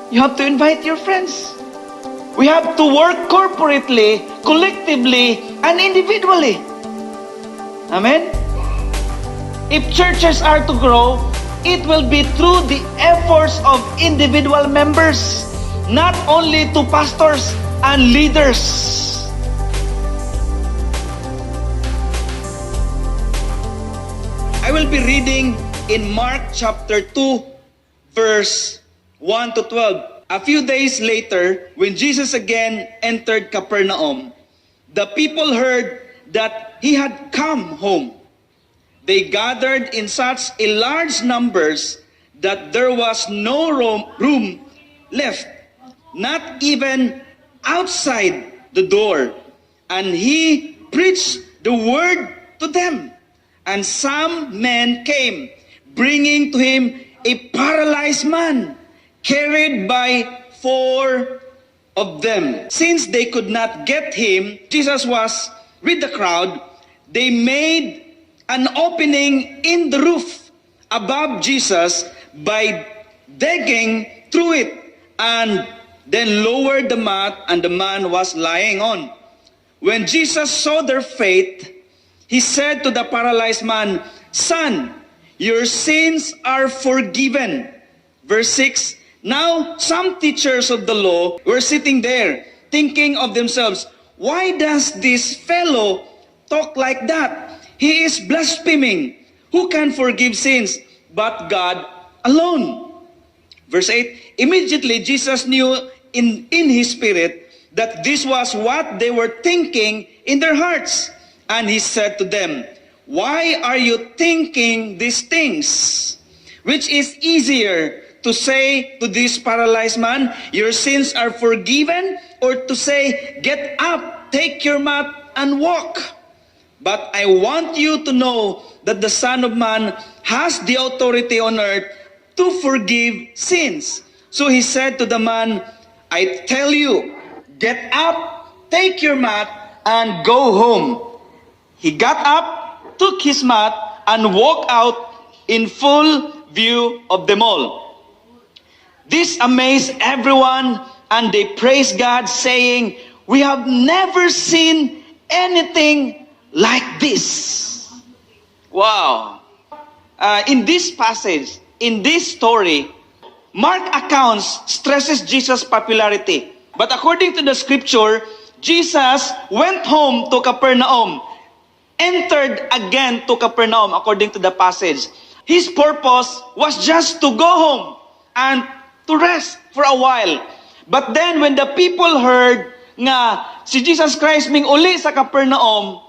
You have to invite your friends. We have to work corporately, collectively, and individually. Amen? If churches are to grow, it will be through the efforts of individual members, not only to pastors and leaders. I will be reading in Mark chapter 2, verse 1 to 12. A few days later, when Jesus again entered Capernaum, the people heard that he had come home. They gathered in such a large numbers that there was no room left, not even outside the door. And he preached the word to them. And some men came, bringing to him a paralyzed man, carried by 4 of them. Since they could not get him, Jesus was with the crowd. They made an opening in the roof above Jesus by digging through it, and then lowered the mat, and the man was lying on. When Jesus saw their faith, he said to the paralyzed man, "Son, your sins are forgiven." Verse 6, now some teachers of the law were sitting there, thinking of themselves, "Why does this fellow talk like that? He is blaspheming. Who can forgive sins but God alone?" Verse 8, immediately Jesus knew in his spirit that this was what they were thinking in their hearts. And he said to them, "Why are you thinking these things? Which is easier, to say to this paralyzed man, 'Your sins are forgiven,' or to say, 'Get up, take your mat, and walk'? But I want you to know that the Son of Man has the authority on earth to forgive sins." So he said to the man, "I tell you, get up, take your mat, and go home." He got up, took his mat, and walked out in full view of them all. This amazed everyone, and they praised God, saying, "We have never seen anything like this." Wow. In this passage, in this story, Mark accounts stresses Jesus' popularity. But according to the scripture, Jesus went home to Capernaum, entered again to Capernaum according to the passage. His purpose was just to go home and to rest for a while. But then when the people heard nga si Jesus Christ ming uli sa Capernaum,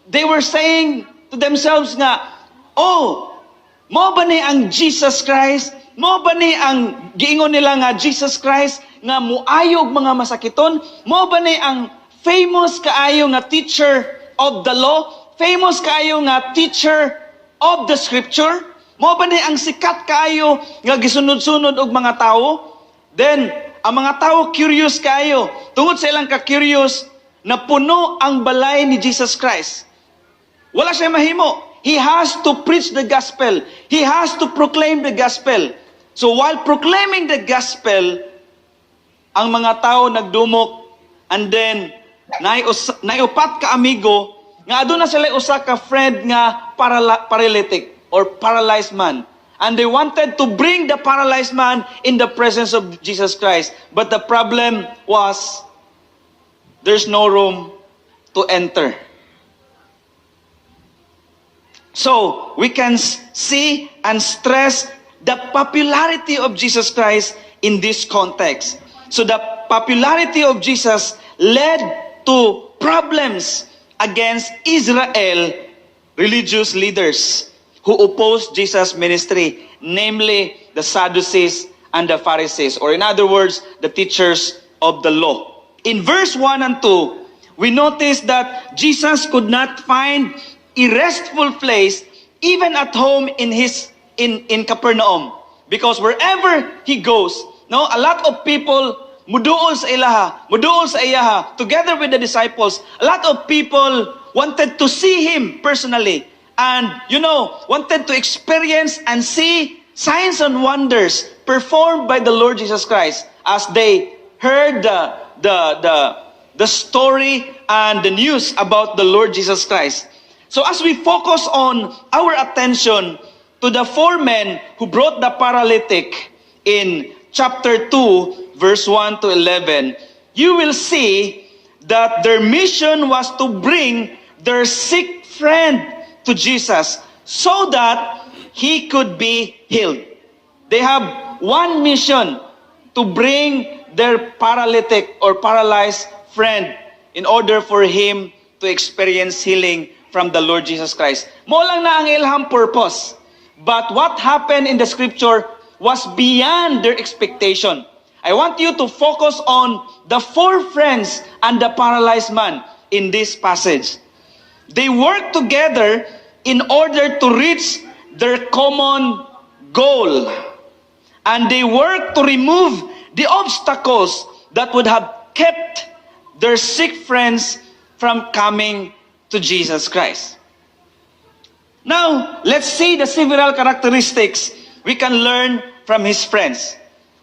they were saying to themselves nga, "Oh, mo ba ni ang Jesus Christ? Mo ba ni ang giingon nila nga Jesus Christ nga muayog mga masakiton? Mo ba ni ang famous kaayo nga teacher of the law? Famous kaayo nga teacher of the scripture? Mo ba ni ang sikat kaayo nga gisunod-sunod og mga tao?" Then ang mga tao curious kaayo. Tungod sa ilang ka-curious, na puno ang balay ni Jesus Christ. Wala siya mahimo. He has to preach the gospel. He has to proclaim the gospel. So while proclaiming the gospel, ang mga tao nagdumok, and then naiupat ka amigo nga aduna sila usa ka friend nga paralytic or paralyzed man. And they wanted to bring the paralyzed man in the presence of Jesus Christ. But the problem was, there's no room to enter. So, we can see and stress the popularity of Jesus Christ in this context. So, the popularity of Jesus led to problems against Israel religious leaders who opposed Jesus' ministry, namely the Sadducees and the Pharisees, or in other words, the teachers of the law. In verse 1 and 2, we notice that Jesus could not find a restful place even at home in Capernaum, because wherever he goes, a lot of people muduol sa iyaha, together with the disciples. A lot of people wanted to see him personally, and wanted to experience and see signs and wonders performed by the Lord Jesus Christ. as they heard the story and the news about the Lord Jesus Christ. So as we focus on our attention to the 4 men who brought the paralytic in chapter 2, verse 1 to 11, you will see that their mission was to bring their sick friend to Jesus so that he could be healed. They have one mission, to bring their paralytic or paralyzed friend in order for him to experience healing from the Lord Jesus Christ. Mo lang na ang ilang purpose. But what happened in the scripture was beyond their expectation. I want you to focus on the 4 friends and the paralyzed man in this passage. They worked together in order to reach their common goal. And they worked to remove the obstacles that would have kept their sick friends from coming to Jesus Christ. Now, let's see the several characteristics we can learn from his friends.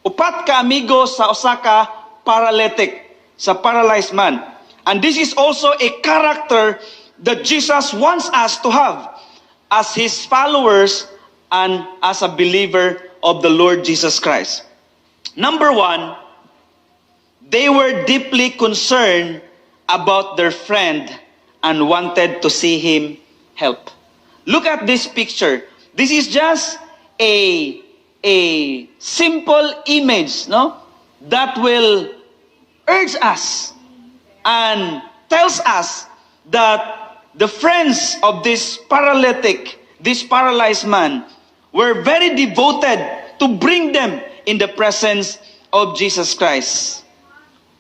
Upat ka amigo sa Osaka paralytic, sa paralyzed man. And this is also a character that Jesus wants us to have as his followers and as a believer of the Lord Jesus Christ. Number 1, they were deeply concerned about their friend and wanted to see him help. Look at this picture. This is just a simple image, no? That will urge us and tells us that the friends of this paralytic, this paralyzed man, were very devoted to bring them in the presence of Jesus Christ.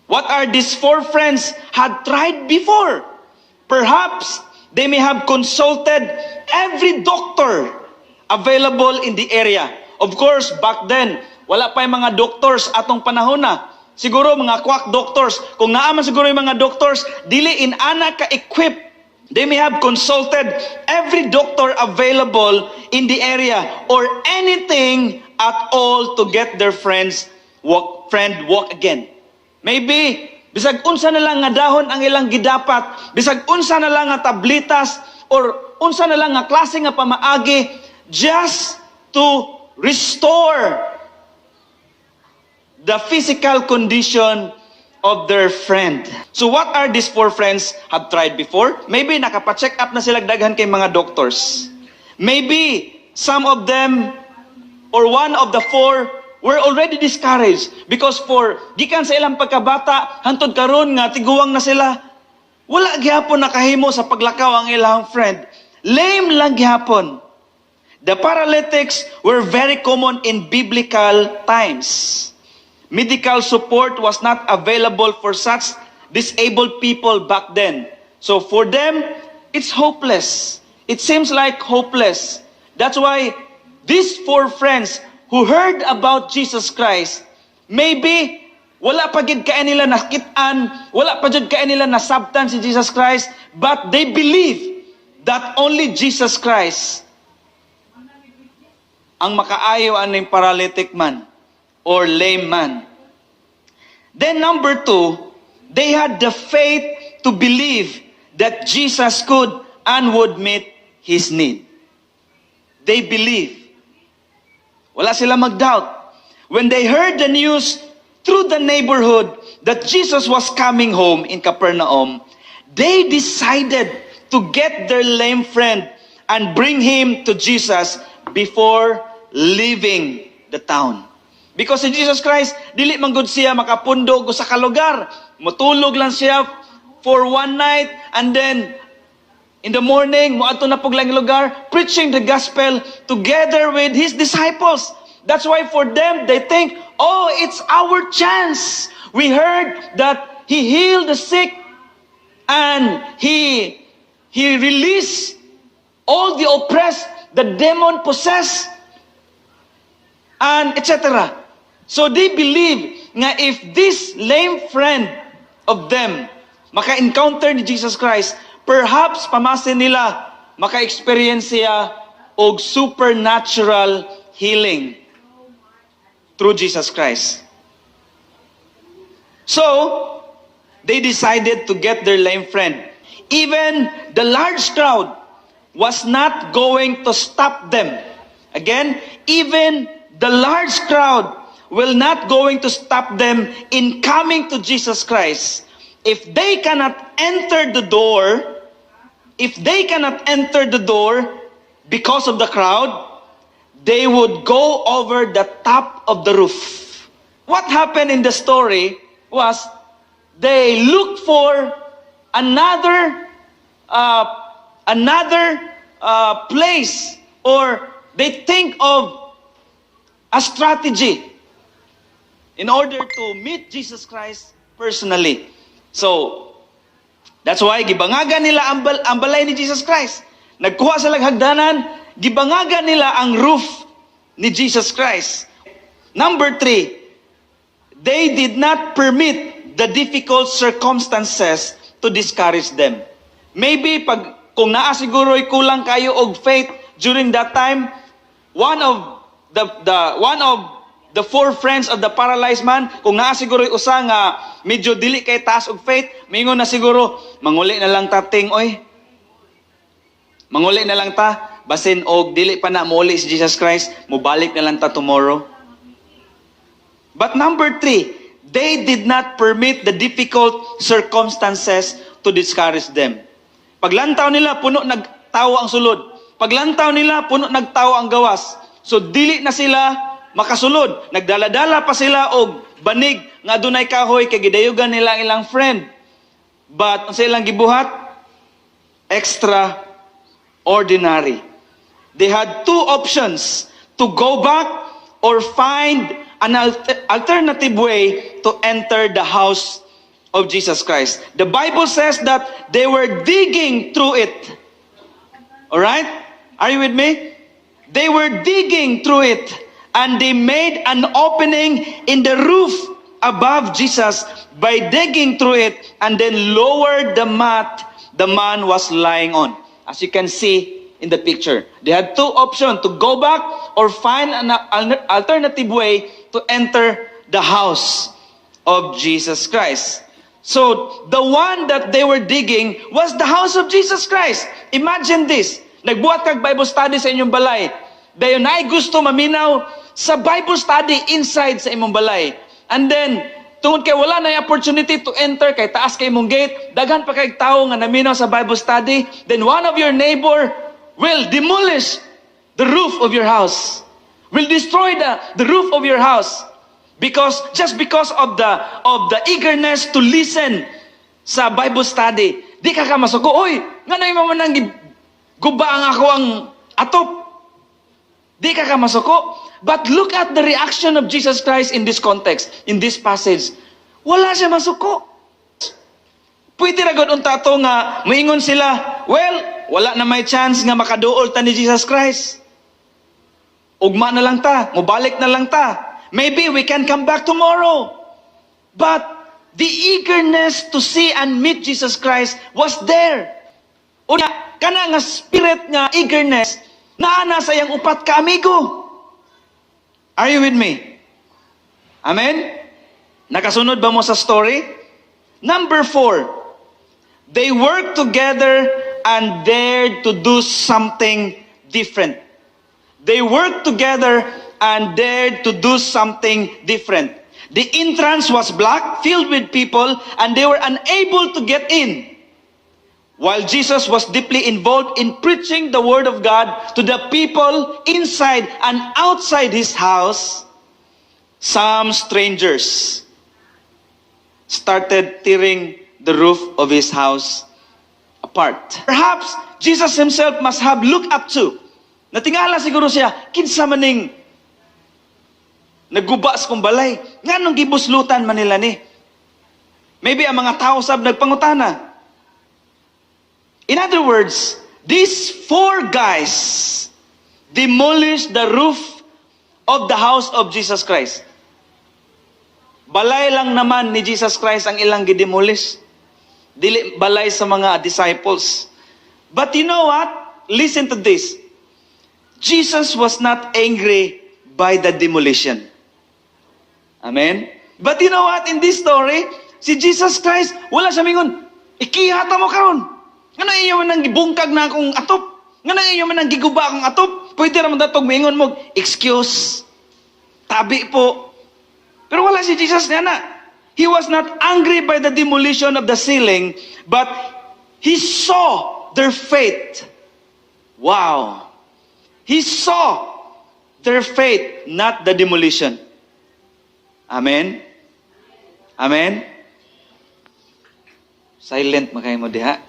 What are these 4 friends had tried before? Perhaps they may have consulted every doctor available in the area. Of course, back then, wala pa yung mga doctors atong panahon na. Siguro mga quack doctors. Kung naaman siguro yung mga doctors, dili in ana ka-equip. They may have consulted every doctor available in the area or anything at all to get their friend walk again. Maybe bisag unsa na lang nga dahon ang ilang gidapat, bisag unsa na lang nga tablitas or unsa na lang nga klase nga pamaagi just to restore the physical condition of their friend. So what are these 4 friends have tried before? Maybe nakapa-check up na sila daghan kay mga doctors. Maybe some of them or one of the 4 were already discouraged because for gikan sa ilang pagkabata hantod karon nga tiguwang na sila, wala gyapon nakahimo sa paglakaw ang ilang friend. Lame lang gyapon. The paralytics were very common in biblical times. Medical support was not available for such disabled people back then. So for them, it's hopeless. It seems like hopeless. That's why these 4 friends who heard about Jesus Christ, maybe wala pa gid kay nila nakitaan, wala pa jud kay nila nasabtan si Jesus Christ, but they believe that only Jesus Christ ang makaayo aning paralytic man or lame man. Then number 2, they had the faith to believe that Jesus could and would meet his need. They believe. Wala sila mag-doubt. When they heard the news through the neighborhood that Jesus was coming home in Capernaum, they decided to get their lame friend and bring him to Jesus before leaving the town. Because si Jesus Christ, dili man gud siya makapundog sa kalugar. Matulog lang siya for one night and then in the morning, moadto na pug lang lugar, preaching the gospel together with his disciples. That's why for them, they think, oh, it's our chance. We heard that he healed the sick and he released all the oppressed, the demon-possessed, and etc. So they believe nga if this lame friend of them maka-encounter ni Jesus Christ, perhaps pamasin nila maka-experience siya og supernatural healing through Jesus Christ. So, they decided to get their lame friend. Even the large crowd was not going to stop them. Again, even the large crowd will not going to stop them in coming to Jesus Christ. If they cannot enter the door, because of the crowd, they would go over the top of the roof. What happened in the story was they looked for another place, or they think of a strategy in order to meet Jesus Christ personally. So, that's why gibangagan nila ang balay ni Jesus Christ. Nagkuha sila hagdanan, gibangagan nila ang roof ni Jesus Christ. Number 3, they did not permit the difficult circumstances to discourage them. Maybe kung naa siguro'y kulang kayo og faith during that time, one of the 4 friends of the paralyzed man, kung naa siguro'y usa nga medyo dili kay taas og faith, mingon na siguro, manguli na lang ta ting oy. Manguli na lang ta, basin og dili pa na mouli si Jesus Christ, mubalik na lang ta tomorrow. But number 3, they did not permit the difficult circumstances to discourage them. Paglantaw nila, puno nagtawo ang sulod. Paglantaw nila, puno nagtawo ang gawas. So dili na sila makasulod. Nagdala-dala pa sila og banig nga dunay kahoy kay gidayugan nila ang ilang friend. But ang sa ilang gibuhat, extraordinary. They had 2 options, to go back or find an alternative way to enter the house of Jesus Christ. The Bible says that they were digging through it. Alright? Are you with me? They were digging through it, and they made an opening in the roof above Jesus by digging through it, and then lowered the mat the man was lying on. As you can see in the picture, they had 2 options, to go back or find an alternative way to enter the house of Jesus Christ. So, the one that they were digging was the house of Jesus Christ. Imagine this. Nagbuhat kag Bible study sa inyong balay. Dayon ay gusto maminaw sa Bible study inside sa imong balay. And then, tungod kay wala na yung opportunity to enter, kay taas kay imong gate, daghan pa kay tao nga naminaw sa Bible study, then one of your neighbor will demolish the roof of your house. Will destroy the roof of your house. Just because of the eagerness to listen sa Bible study, di ka masuko, oy, nga na yung nang guba ang ako ang atop. Di ka masuko. But look at the reaction of Jesus Christ in this context, in this passage. Wala siya masuko. Pwede ra gud unta to nga moingon sila, well, wala na may chance nga makaduol ta ni Jesus Christ. Ugma na lang ta, mubalik na lang ta. Maybe we can come back tomorrow. But the eagerness to see and meet Jesus Christ was there. Unya, kana nga spirit nga eagerness, naana sa yang upat ka amigo. Are you with me? Amen? Nakasunod ba mo sa story? Number 4, they worked together and dared to do something different. They worked together and dared to do something different. The entrance was black, filled with people, and they were unable to get in. While Jesus was deeply involved in preaching the word of God to the people inside and outside his house, some strangers started tearing the roof of his house apart. Perhaps Jesus himself must have looked up to. Natingala siguro siya, kinsa maning nagguba sa kong balay. Nga nung gibuslutan man nila ni. Maybe ang mga tao sab nagpangutana. In other words, these 4 guys demolished the roof of the house of Jesus Christ. Balay lang naman ni Jesus Christ ang ilang gidemolish. Dili balay sa mga disciples. But you know what? Listen to this. Jesus was not angry by the demolition. Amen? But you know what? In this story, si Jesus Christ, wala siya mingon, ikihata mo karon. Nga na iyo man nang gibungkag na akong atop. Nga na iyo man nang giguba akong atop. Pwede naman datog mingon mo, excuse. Tabi po. Pero wala si Jesus niya na. He was not angry by the demolition of the ceiling, but he saw their faith. Wow. He saw their faith, not the demolition. Amen? Amen? Silent makay mo diha.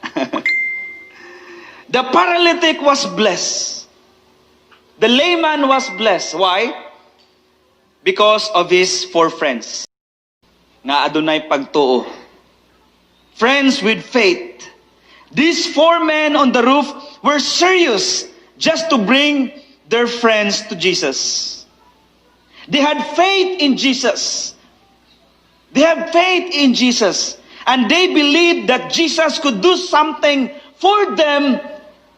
The paralytic was blessed. The layman was blessed. Why? Because of his 4 friends. Nga adunay pagtuo. Friends with faith. These 4 men on the roof were serious just to bring their friends to Jesus. They had faith in Jesus. They have faith in Jesus. And they believed that Jesus could do something for them,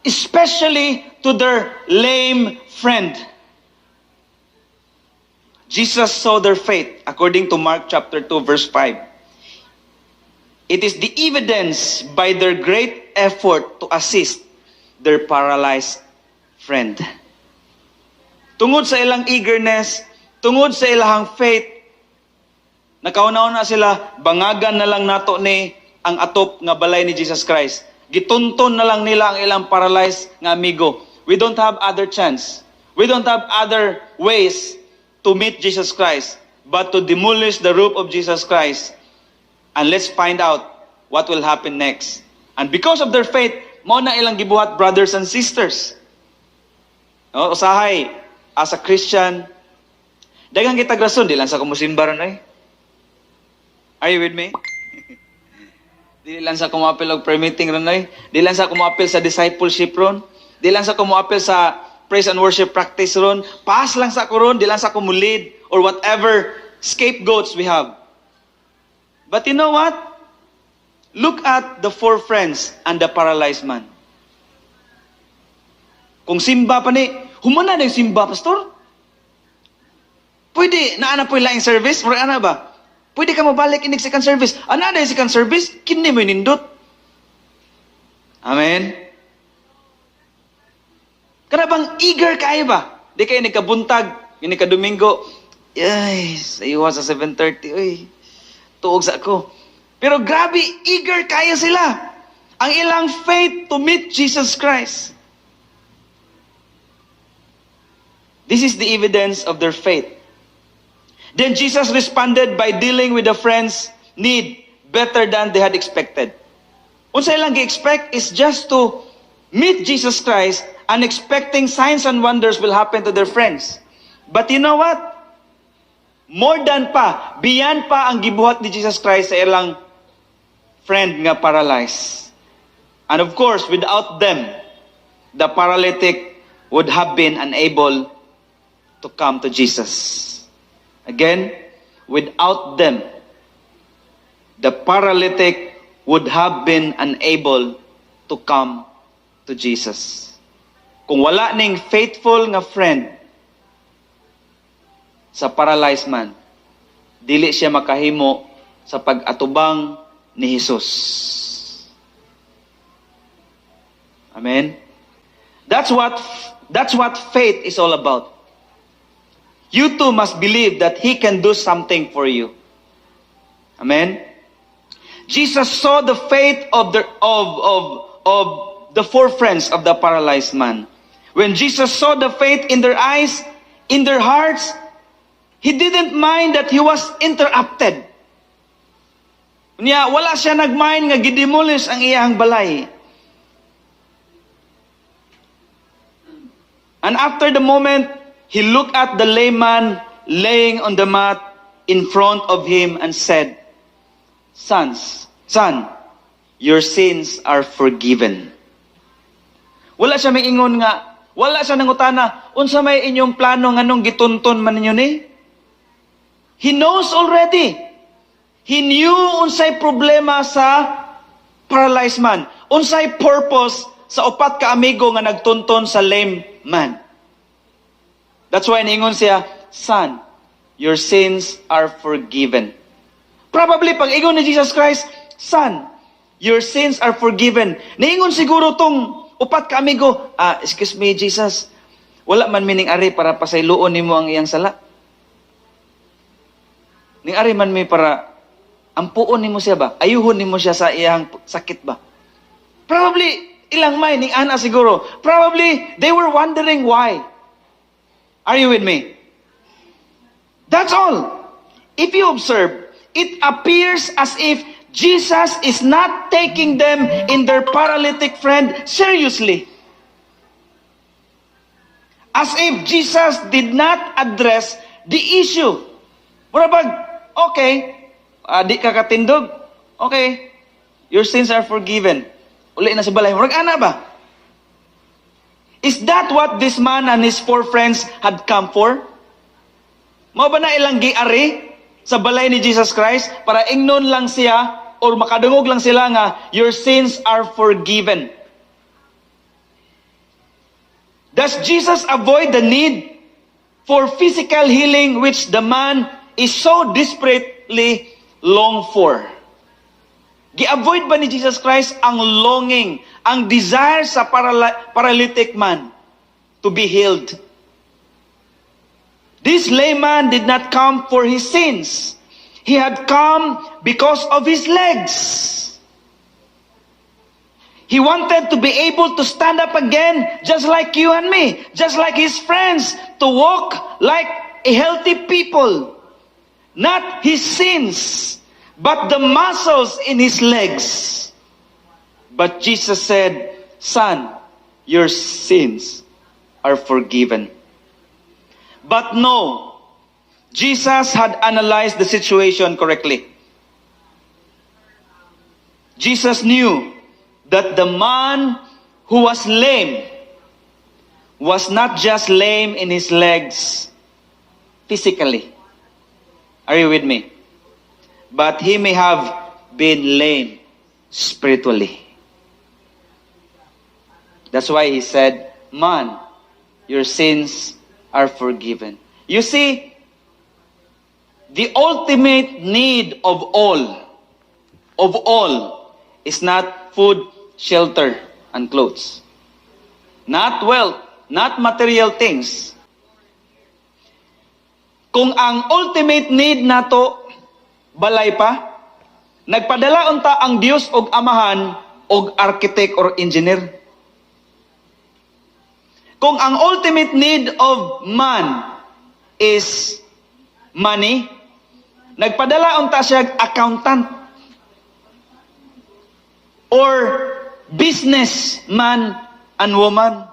especially to their lame friend. Jesus saw their faith, according to Mark chapter 2, verse 5. It is the evidence by their great effort to assist their paralyzed friend. Tungod sa ilang eagerness, tungod sa ilang faith, nakauna-una sila, bangagan na lang nato ni ang atop nga balay ni Jesus Christ. Gitunton na lang nila ang ilang paralyzed nga amigo. We don't have other chance. We don't have other ways to meet Jesus Christ, but to demolish the roof of Jesus Christ. And let's find out what will happen next. And because of their faith, mao na ilang gibuhat, brothers and sisters. No, usahay, as a Christian, daghang kita rason, di lang sa kumusimba ron ay. Are you with me? Di lang sa kumapil og prayer meeting ron ay. Di lang sa kumapil sa discipleship ron. Di lang sa kumapil sa praise and worship practice ron. Pass lang sa ko ron, di lang sa kumulid or whatever scapegoats we have. But you know what? Look at the 4 friends and the paralyzed man. Kung simba pa ni, humana na yung simba, pastor? Pwede, naana po yung laing service? Or ana ba? Pwede ka mabalik inig second service. Ana na yung second service? Kini mo yung nindot. Amen? Karabang eager kayo ba? Di kayo nagkabuntag, yung nagkadomingo, ay, sa iwa sa 7:30, uy, tuog sa ako. Pero grabe, eager kayo sila. Ang ilang faith to meet Jesus Christ. This is the evidence of their faith. Then Jesus responded by dealing with the friends' need better than they had expected. Unsa ilang gi-expect is just to meet Jesus Christ and expecting signs and wonders will happen to their friends. But you know what? More than pa, beyond pa ang gibuhat ni Jesus Christ sa ilang friend nga paralyzed. And of course, without them, the paralytic would have been unable to come to Jesus. Again, without them, the paralytic would have been unable to come to Jesus. Kung wala ning faithful nga friend sa paralyzed man, dili siya makahimo sa pag-atubang ni Jesus. Amen? That's what faith is all about. You too must believe that He can do something for you. Amen? Jesus saw the faith of the 4 friends of the paralyzed man. When Jesus saw the faith in their eyes, in their hearts, He didn't mind that he was interrupted. Niya, wala siya nagmind nga gidemolish ang iyang balay. And after the moment, he looked at the layman laying on the mat in front of him and said, Son, your sins are forgiven. Wala siya may ingon nga, wala siya nangutana, unsa may inyong plano nganong gitunton man ninyo ni? He knows already. He knew unsay problema sa paralyzed man. Unsay purpose sa upat ka amigo nga nagtunton sa lame man. That's why niingon siya, Son, your sins are forgiven. Probably, pag ingon ni Jesus Christ, Son, your sins are forgiven. Niingon siguro tong upat ka amigo, excuse me, Jesus, wala man mining ari para pasayloon nimo ang iyang sala. Ning ari man mi para ampuon nimo siya ba? Ayuhon nimo siya sa iyang sakit ba? Probably, ilang may, ning ana siguro. Probably, they were wondering why. Are you with me? That's all. If you observe, it appears as if Jesus is not taking them in their paralytic friend seriously. As if Jesus did not address the issue. Murabag, okay, di ka katindog, okay, your sins are forgiven. Uli na sa balay. Murag ana ba? Is that what this man and his 4 friends had come for? Mao ba na ilang giari sa balay ni Jesus Christ para ingnon lang siya or makadungog lang sila nga your sins are forgiven? Does Jesus avoid the need for physical healing which the man is so desperately long for? Gi-avoid ba ni Jesus Christ ang longing, ang desire sa paralytic man to be healed? This layman did not come for his sins. He had come because of his legs. He wanted to be able to stand up again just like you and me, just like his friends, to walk like a healthy people. Not his sins, but the muscles in his legs. But Jesus said, Son, your sins are forgiven. But no, Jesus had analyzed the situation correctly. Jesus knew that the man who was lame was not just lame in his legs physically. Are you with me? But he may have been lame spiritually. That's why he said, Man, your sins are forgiven. You see, the ultimate need of all, is not food, shelter, and clothes. Not wealth, not material things. Kung ang ultimate need nato balay pa, nagpadala unta ang Dios og amahan og architect or engineer. Kung ang ultimate need of man is money, nagpadala unta siya accountant or businessman and woman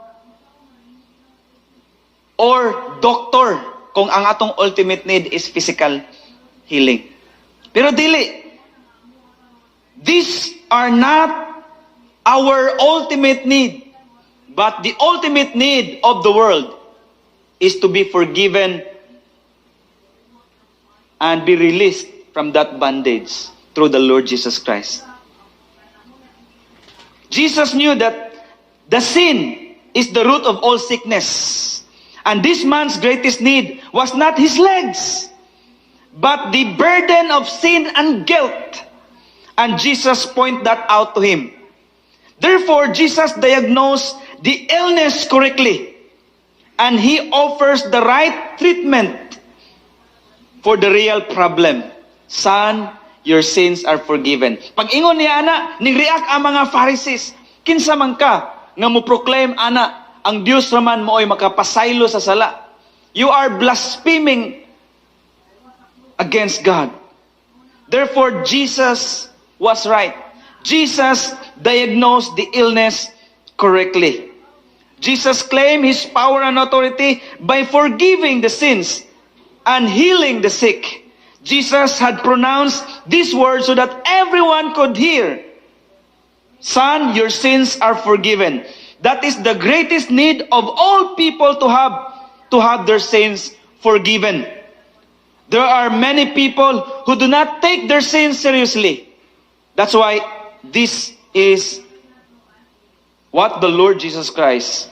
or doctor kung ang atong ultimate need is physical healing. Pero dili. These are not our ultimate need. But the ultimate need of the world is to be forgiven and be released from that bondage through the Lord Jesus Christ. Jesus knew that the sin is the root of all sickness. And this man's greatest need was not his legs, but the burden of sin and guilt. And Jesus pointed that out to him. Therefore, Jesus diagnosed the illness correctly, and he offers the right treatment for the real problem. Son, your sins are forgiven. Pag ingon niya ana, ni-react ang mga Pharisees. Kinsa man ka nga mo proclaim ana, ang Dios raman mo ay makapasaylo sa sala. You are blaspheming against God. Therefore, Jesus was right. Jesus diagnosed the illness correctly. Jesus claimed his power and authority by forgiving the sins and healing the sick. Jesus had pronounced these words so that everyone could hear. Son, your sins are forgiven. That is the greatest need of all people to have their sins forgiven. There are many people who do not take their sins seriously. That's why this is what the Lord Jesus Christ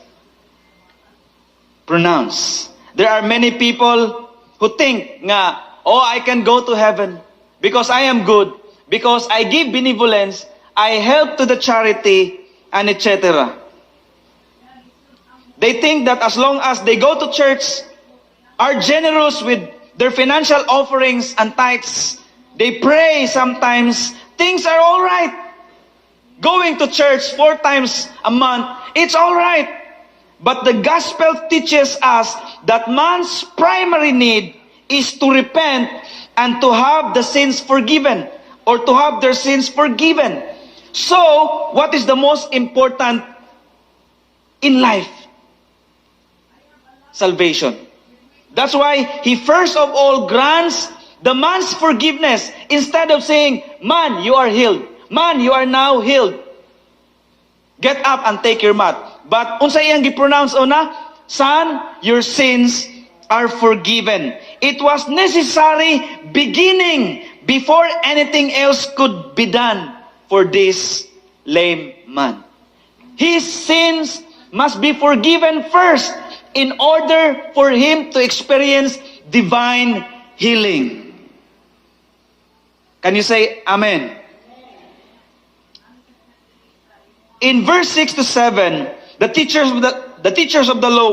pronounced. There are many people who think nga, oh, I can go to heaven because I am good, because I give benevolence, I help to the charity, and etc. They think that as long as they go to church, are generous with their financial offerings and tithes, they pray sometimes, things are all right. Going to church 4 times a month, it's all right. But the gospel teaches us that man's primary need is to repent and to have the sins forgiven, or to have their sins forgiven. So, what is the most important in life? Salvation. That's why he first of all grants the man's forgiveness, instead of saying, man, you are healed. Man, you are now healed. Get up and take your mat. But unsa iyang gi-pronounce una? Son, your sins are forgiven. It was necessary beginning before anything else could be done for this lame man. His sins must be forgiven first in order for him to experience divine healing. Can you say amen? In verse 6 to 7, the teachers of the law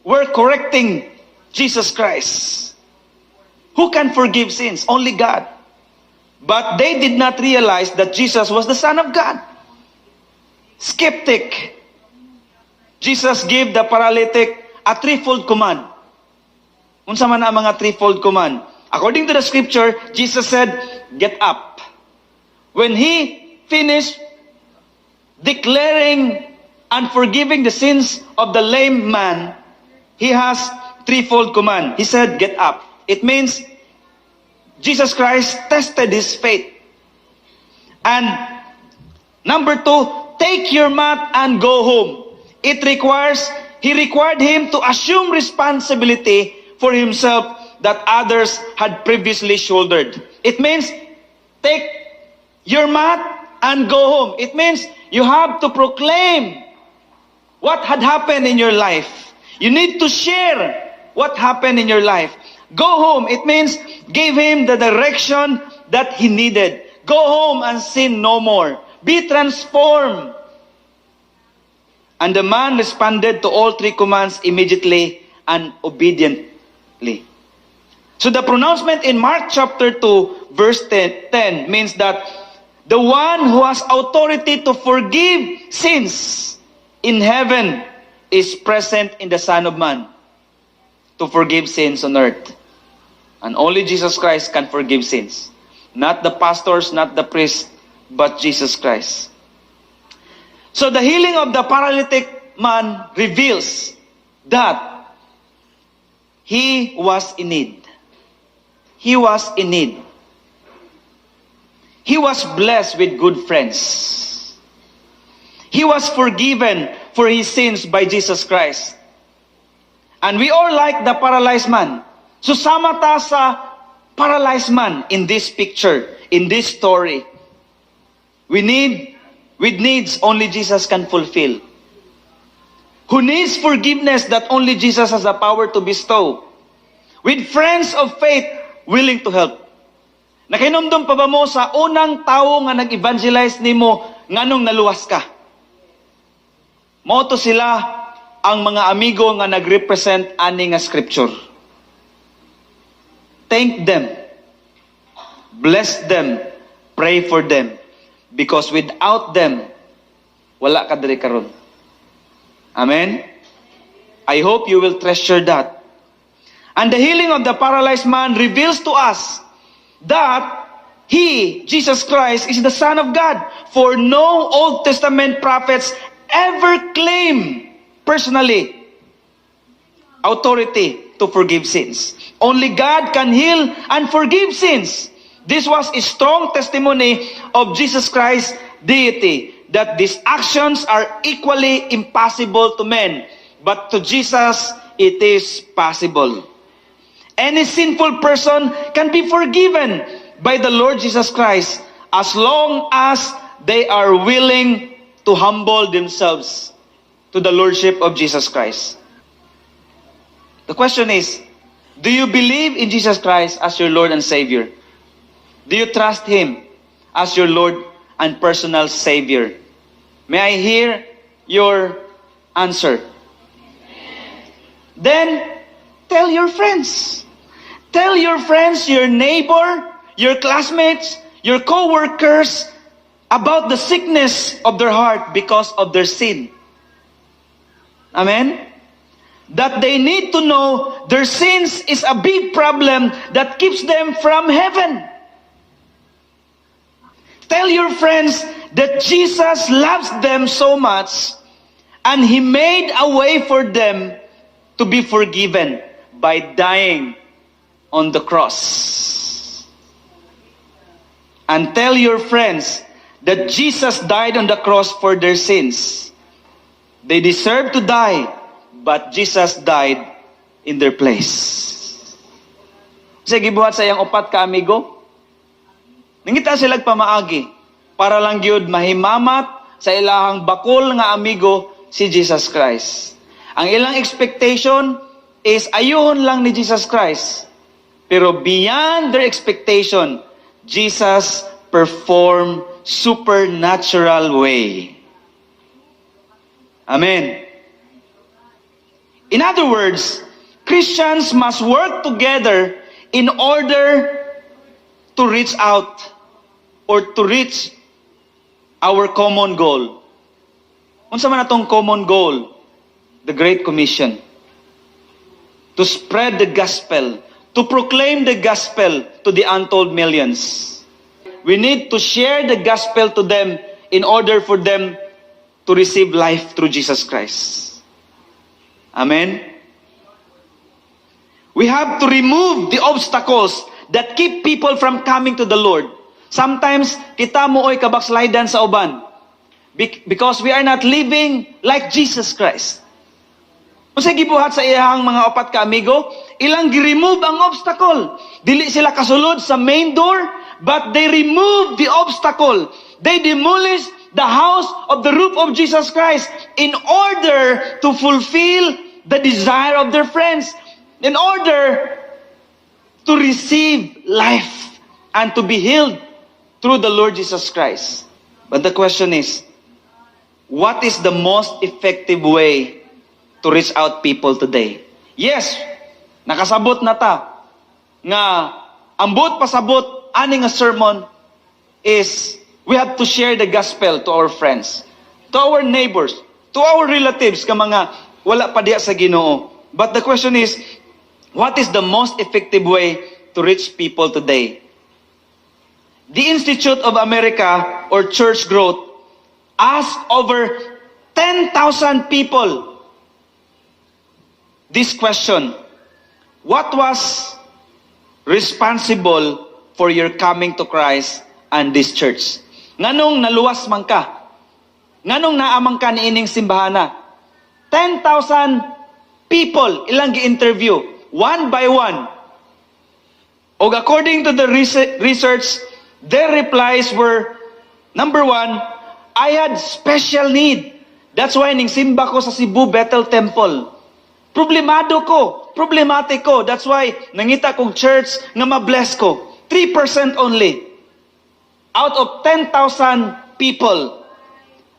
were correcting Jesus Christ. Who can forgive sins? Only God. But they did not realize that Jesus was the Son of God. Skeptic. Jesus gave the paralytic a threefold command. Unsa man ang mga threefold command? According to the scripture, Jesus said, get up. When he finished declaring and forgiving the sins of the lame man, he has threefold command. He said, get up. It means Jesus Christ tested his faith. And number 2, take your mat and go home. He required him to assume responsibility for himself that others had previously shouldered. It means, take your mat and go home. It means you have to proclaim what had happened in your life. You need to share what happened in your life. Go home. It means give him the direction that he needed. Go home and sin no more. Be transformed. And the man responded to all 3 commands immediately and obediently. So the pronouncement in Mark chapter 2, verse 10 means that the one who has authority to forgive sins in heaven is present in the Son of Man to forgive sins on earth. And only Jesus Christ can forgive sins. Not the pastors, not the priests, but Jesus Christ. So the healing of the paralytic man reveals that he was in need. He was in need. He was blessed with good friends. He was forgiven for his sins by Jesus Christ. And we all like the paralyzed man. Susama ta sa paralyzed man in this picture, in this story. With needs only Jesus can fulfill. Who needs forgiveness that only Jesus has the power to bestow. With friends of faith willing to help. Nakinomdom pa ba mo sa unang tao nga nag-evangelize nimo nganong naluwas ka? Moto sila ang mga amigo nga nag-represent ani nga scripture. Thank them. Bless them. Pray for them. Because without them, wala ka diri karon. Amen? I hope you will treasure that. And the healing of the paralyzed man reveals to us that he, Jesus Christ, is the Son of God. For no Old Testament prophets ever claim personally authority to forgive sins. Only God can heal and forgive sins. This was a strong testimony of Jesus Christ's deity, that these actions are equally impossible to men, but to Jesus it is possible. Any sinful person can be forgiven by the Lord Jesus Christ as long as they are willing to humble themselves to the Lordship of Jesus Christ. The question is, Do you believe in Jesus Christ as your Lord and Savior? Do you trust Him as your Lord and personal Savior? May I hear your answer? Then, tell your friends. Tell your friends, your neighbor, your classmates, your co-workers about the sickness of their heart because of their sin. Amen? That they need to know their sins is a big problem that keeps them from heaven. Tell your friends that Jesus loves them so much and He made a way for them to be forgiven by dying on the cross. And tell your friends that Jesus died on the cross for their sins. They deserve to die, but Jesus died in their place. Sige, buhat sa iyang upat ka amigo. Nangita sila pamaagi para lang gyud mahimamat sa ilahang bakol nga amigo si Jesus Christ. Ang ilang expectation is ayuhon lang ni Jesus Christ. Pero beyond their expectation, Jesus performed supernatural way. Amen. In other words, Christians must work together in order to reach out or to reach our common goal. Unsa man atong common goal? The Great Commission. To spread the gospel, to proclaim the gospel to the untold millions. We need to share the gospel to them in order for them to receive life through Jesus Christ. Amen? We have to remove the obstacles that keep people from coming to the Lord. Sometimes, kita mo oy kabakslidan sa uban. Because we are not living like Jesus Christ. Kung sa gibuhat sa iyang mga opat ka amigo, ilang gi-remove ang obstacle. Dili sila kasulod sa main door, but they remove the obstacle. They demolish the house of the roof of Jesus Christ in order to fulfill the desire of their friends, in order to receive life and to be healed through the Lord Jesus Christ. But the question is, what is the most effective way to reach out people today? Yes, nakasabot na ta nga ambot pasabot ani nga sermon is we have to share the gospel to our friends, to our neighbors, to our relatives ka mga wala pa diha sa Ginoo. But the question is, what is the most effective way to reach people today? The Institute of America or Church Growth asked over 10,000 people this question: what was responsible for your coming to Christ and this church? Nganong naluwas man ka? Nganong naamang ka ni ining simbahana? 10,000 people ilang gi-interview, one by one. Og according to the research, their replies were, number one, I had special need. That's why ning simba ko sa Cebu Bethel Temple. Problematic ko. That's why nangita kong church nga ma-bless ko. 3% only out of 10,000 people.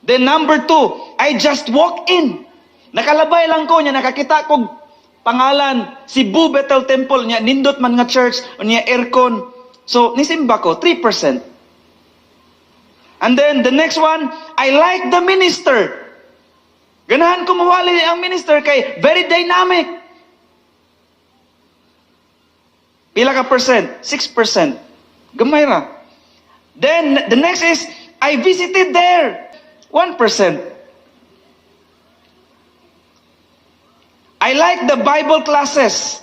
Then number two, I just walk in. Nakalabay lang ko niya, nakakita kong pangalan, Cebu Bethel Temple niya, nindot man nga church, niya aircon. So, nisimba ko, 3%. And then the next one, I like the minister. Ganahan ko mawali ang minister kay very dynamic. Pila ka percent? 6%. Gamay ra. Then, the next is, I visited there. 1%. I like the Bible classes.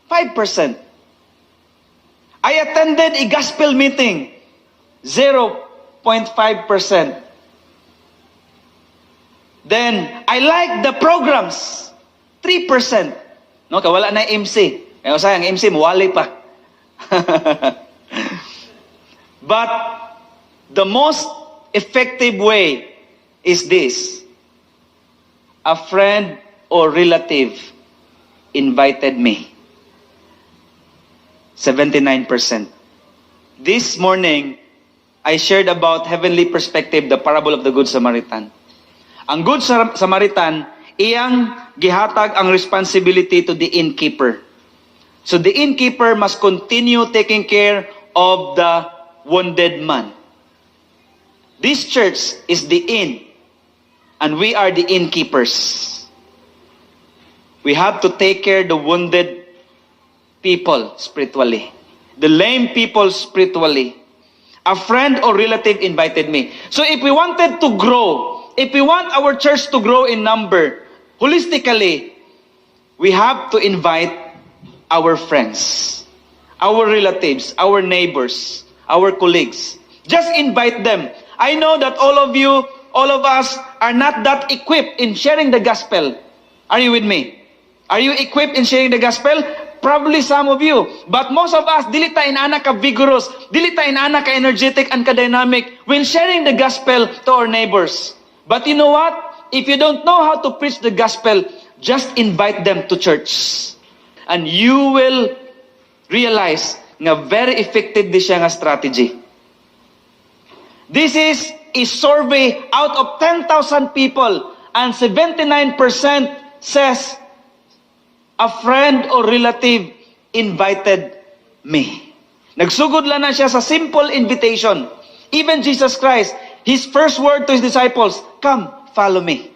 5%. I attended a gospel meeting. 0.5%. Then, I like the programs. 3%. No, kawala na MC. Kaya sayang MC, mawali pa. But, the most effective way is this. A friend or relative invited me. 79%. This morning, I shared about heavenly perspective, the parable of the Good Samaritan. Ang Good Samaritan, iyang gihatag ang responsibility to the innkeeper. So the innkeeper must continue taking care of the wounded man. This church is the inn, and we are the innkeepers. We have to take care of the wounded people spiritually, the lame people spiritually. A friend or relative invited me. So if we wanted to grow, if we want our church to grow in number, holistically, we have to invite our friends, our relatives, our neighbors, our colleagues. Just invite them. I know that all of you, all of us are not that equipped in sharing the gospel. Are you with me? Are you equipped in sharing the gospel? Probably some of you. But most of us, dili ta inana ka vigorous, dili ta inana ka energetic and ka dynamic when sharing the gospel to our neighbors. But you know what? If you don't know how to preach the gospel, just invite them to church. And you will realize nga very effective di siya nga strategy. This is a survey out of 10,000 people, and 79% says, a friend or relative invited me. Nagsugod lang na siya sa simple invitation. Even Jesus Christ, His first word to His disciples, come, follow me.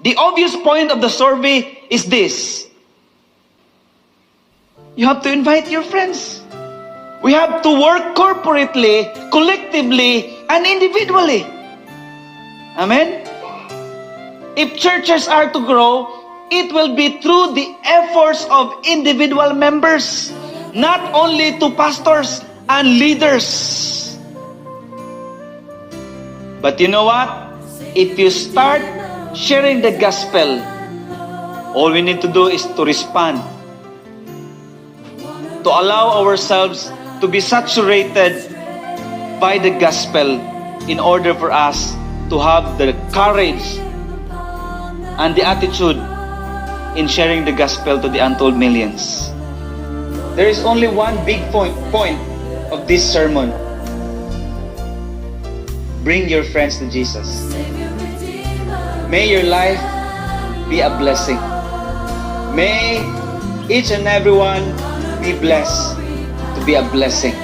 The obvious point of the survey is this. You have to invite your friends. We have to work corporately, collectively, and individually. Amen? If churches are to grow, it will be through the efforts of individual members, not only to pastors and leaders. But you know what? If you start sharing the gospel, all we need to do is to respond, to allow ourselves to be saturated by the gospel in order for us to have the courage and the attitude in sharing the gospel to the untold millions. There is only one big point of this sermon. Bring your friends to Jesus. May your life be a blessing. May each and everyone be blessed to be a blessing.